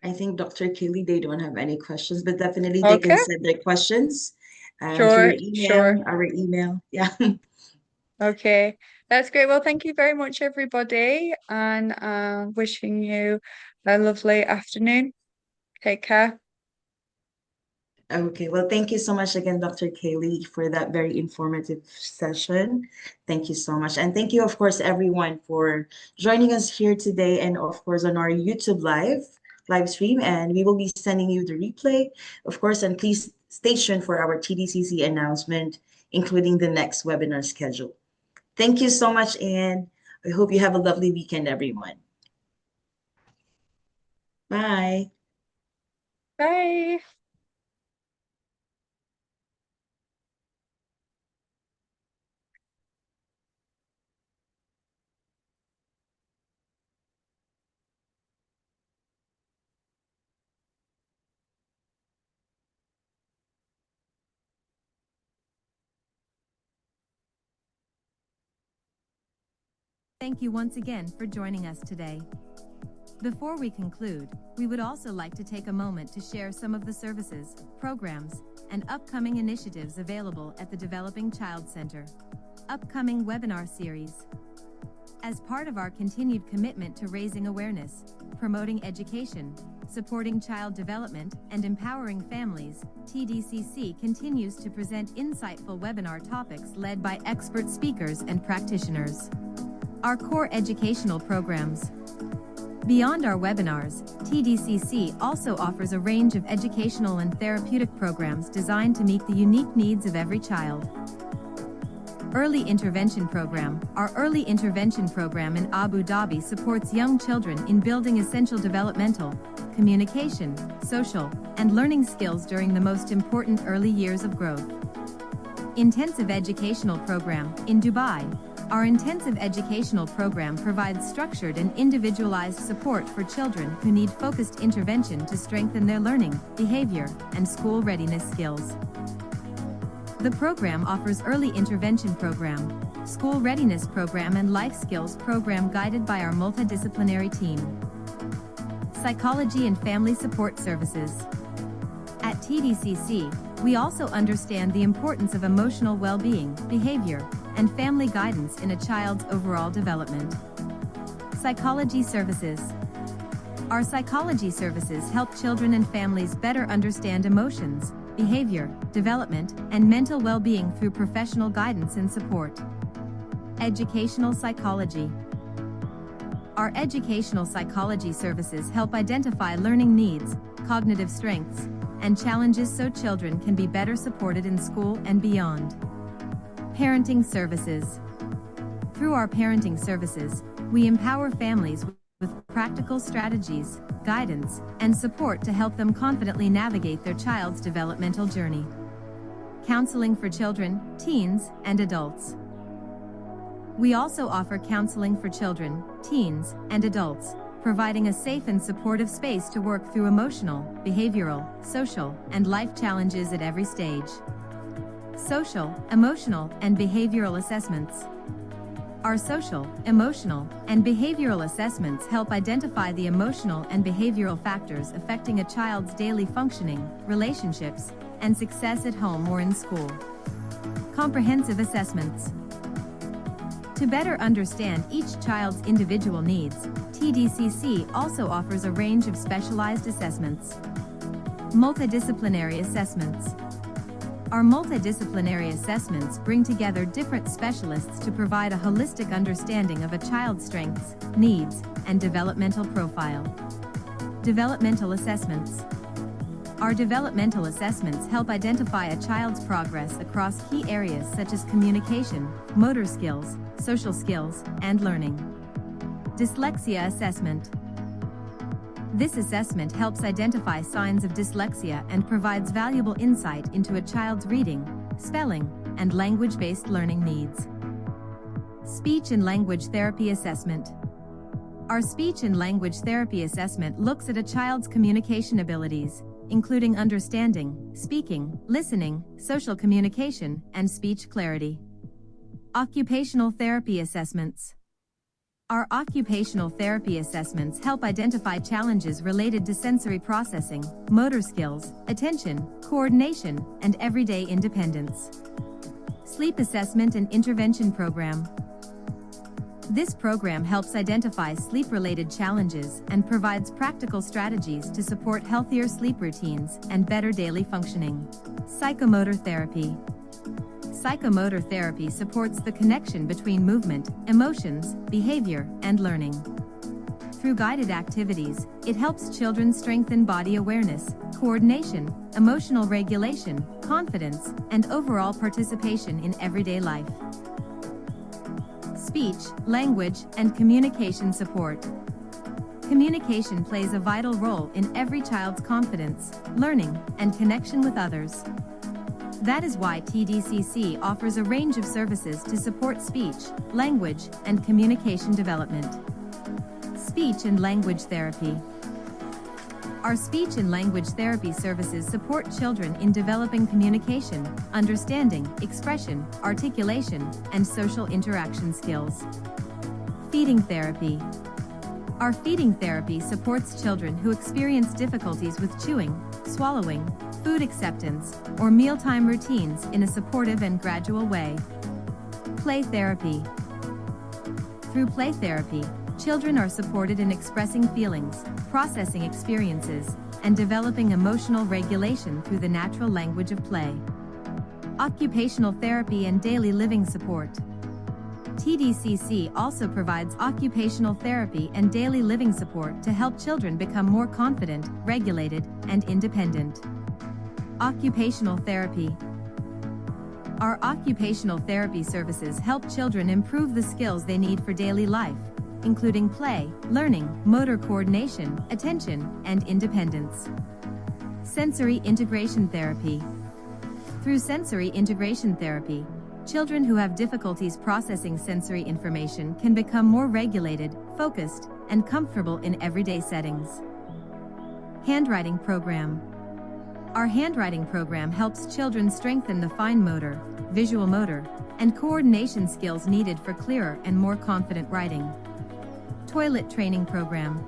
I think Dr. Keely, they don't have any questions, but definitely they can Okay, send their questions to your sure, sure. email, our email. Yeah. Okay, that's great. Well, thank you very much, everybody, and wishing you a lovely afternoon. Take care. Okay, well, thank you so much again, Dr. Kaylee, for that very informative session. Thank you so much. And thank you, of course, everyone for joining us here today and, of course, on our YouTube live stream. And we will be sending you the replay, of course, and please stay tuned for our TDCC announcement, including the next webinar schedule. Thank you so much, and I hope you have a lovely weekend, everyone. Bye. Bye. Thank you once again for joining us today. Before we conclude, we would also like to take a moment to share some of the services, programs, and upcoming initiatives available at the Developing Child Center. Upcoming webinar series. As part of our continued commitment to raising awareness, promoting education, supporting child development, and empowering families, TDCC continues to present insightful webinar topics led by expert speakers and practitioners. Our core educational programs. Beyond our webinars, TDCC also offers a range of educational and therapeutic programs designed to meet the unique needs of every child. Early Intervention Program. Our Early Intervention Program in Abu Dhabi supports young children in building essential developmental, communication, social, and learning skills during the most important early years of growth. Intensive Educational Program. In Dubai, our intensive educational program provides structured and individualized support for children who need focused intervention to strengthen their learning, behavior, and school readiness skills. The program offers Early Intervention Program, School Readiness Program and Life Skills Program guided by our multidisciplinary team. Psychology and Family Support Services. At TDCC, we also understand the importance of emotional well-being, behavior, and family guidance in a child's overall development. Psychology Services. Our psychology services help children and families better understand emotions, behavior, development, and mental well-being through professional guidance and support. Educational Psychology. Our educational psychology services help identify learning needs, cognitive strengths, and challenges so children can be better supported in school and beyond. Parenting Services. Through our parenting services, we empower families with practical strategies, guidance, and support to help them confidently navigate their child's developmental journey. Counseling for children, teens, and adults. We also offer counseling for children, teens, and adults, providing a safe and supportive space to work through emotional, behavioral, social, and life challenges at every stage. Social, emotional, and behavioral assessments. Our social, emotional, and behavioral assessments help identify the emotional and behavioral factors affecting a child's daily functioning, relationships, and success at home or in school. Comprehensive assessments. To better understand each child's individual needs, TDCC also offers a range of specialized assessments. Multidisciplinary assessments. Our multidisciplinary assessments bring together different specialists to provide a holistic understanding of a child's strengths, needs, and developmental profile. Developmental assessments. Our developmental assessments help identify a child's progress across key areas such as communication, motor skills, social skills, and learning. Dyslexia assessment. This assessment helps identify signs of dyslexia and provides valuable insight into a child's reading, spelling, and language-based learning needs. Speech and language therapy assessment. Our speech and language therapy assessment looks at a child's communication abilities, including understanding, speaking, listening, social communication, and speech clarity. Occupational therapy assessments. Our occupational therapy assessments help identify challenges related to sensory processing, motor skills, attention, coordination, and everyday independence. Sleep Assessment and Intervention Program. This program helps identify sleep-related challenges and provides practical strategies to support healthier sleep routines and better daily functioning. Psychomotor therapy. Psychomotor therapy supports the connection between movement, emotions, behavior, and learning. Through guided activities, it helps children strengthen body awareness, coordination, emotional regulation, confidence, and overall participation in everyday life. Speech, language, and communication support. Communication plays a vital role in every child's confidence, learning, and connection with others. That is why TDCC offers a range of services to support speech, language, and communication development. Speech and language therapy. Our speech and language therapy services support children in developing communication, understanding, expression, articulation, and social interaction skills. Feeding therapy. Our feeding therapy supports children who experience difficulties with chewing, swallowing, food acceptance, or mealtime routines in a supportive and gradual way. Play therapy. Through play therapy, children are supported in expressing feelings, processing experiences, and developing emotional regulation through the natural language of play. Occupational therapy and daily living support. TDCC also provides occupational therapy and daily living support to help children become more confident, regulated, and independent. Occupational therapy. Our occupational therapy services help children improve the skills they need for daily life, including play, learning, motor coordination, attention, and independence. Sensory integration therapy. Through sensory integration therapy, children who have difficulties processing sensory information can become more regulated, focused, and comfortable in everyday settings. Handwriting program. Our handwriting program helps children strengthen the fine motor, visual motor, and coordination skills needed for clearer and more confident writing. Toilet training program.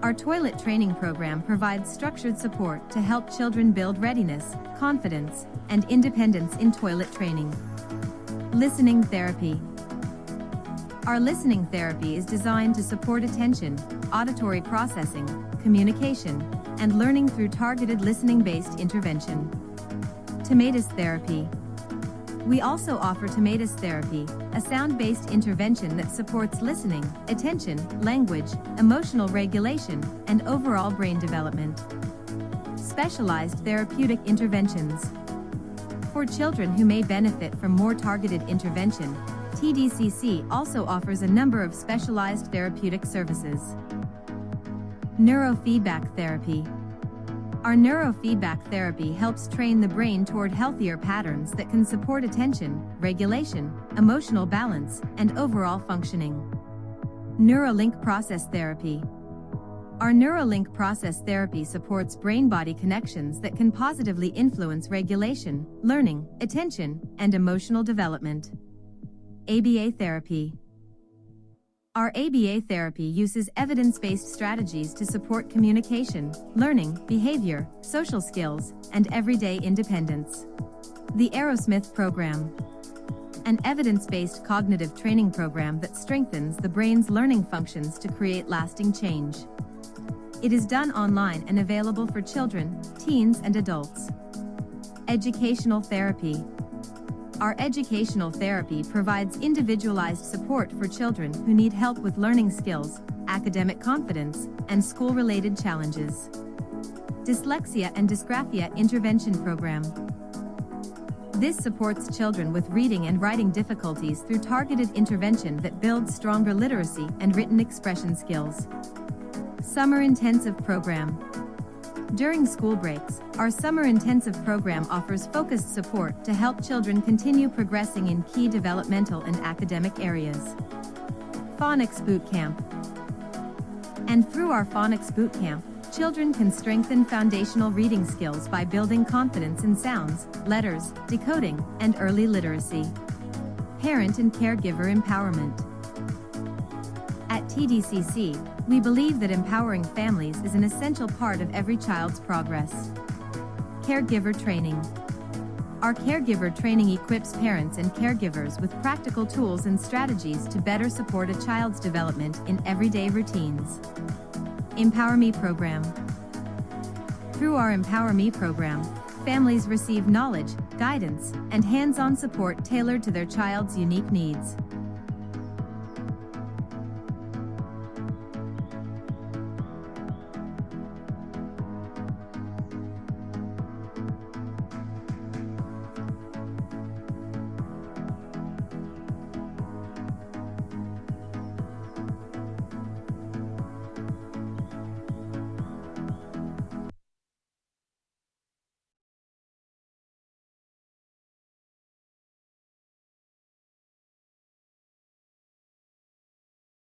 Our toilet training program provides structured support to help children build readiness, confidence, and independence in toilet training. Listening therapy. Our listening therapy is designed to support attention, auditory processing, communication, and learning through targeted listening-based intervention. Tomatis therapy. We also offer Tomatis therapy, a sound-based intervention that supports listening, attention, language, emotional regulation, and overall brain development. Specialized therapeutic interventions. For children who may benefit from more targeted intervention, TDCC also offers a number of specialized therapeutic services. Neurofeedback therapy. Our neurofeedback therapy helps train the brain toward healthier patterns that can support attention, regulation, emotional balance, and overall functioning. Neuralink process therapy. Our Neuralink process therapy supports brain-body connections that can positively influence regulation, learning, attention, and emotional development. ABA therapy. Our ABA therapy uses evidence-based strategies to support communication, learning, behavior, social skills, and everyday independence. The Aerosmith Program. An evidence-based cognitive training program that strengthens the brain's learning functions to create lasting change. It is done online and available for children, teens, and adults. Educational therapy. Our educational therapy provides individualized support for children who need help with learning skills, academic confidence, and school-related challenges. Dyslexia and Dysgraphia Intervention Program. This supports children with reading and writing difficulties through targeted intervention that builds stronger literacy and written expression skills. Summer Intensive Program. During school breaks, our Summer Intensive Program offers focused support to help children continue progressing in key developmental and academic areas. Phonics Boot Camp. And through our Phonics Boot Camp, children can strengthen foundational reading skills by building confidence in sounds, letters, decoding, and early literacy. Parent and caregiver empowerment. TDCC, we believe that empowering families is an essential part of every child's progress. Caregiver training. Our caregiver training equips parents and caregivers with practical tools and strategies to better support a child's development in everyday routines. Empower Me program. Through our Empower Me program, families receive knowledge, guidance, and hands-on support tailored to their child's unique needs.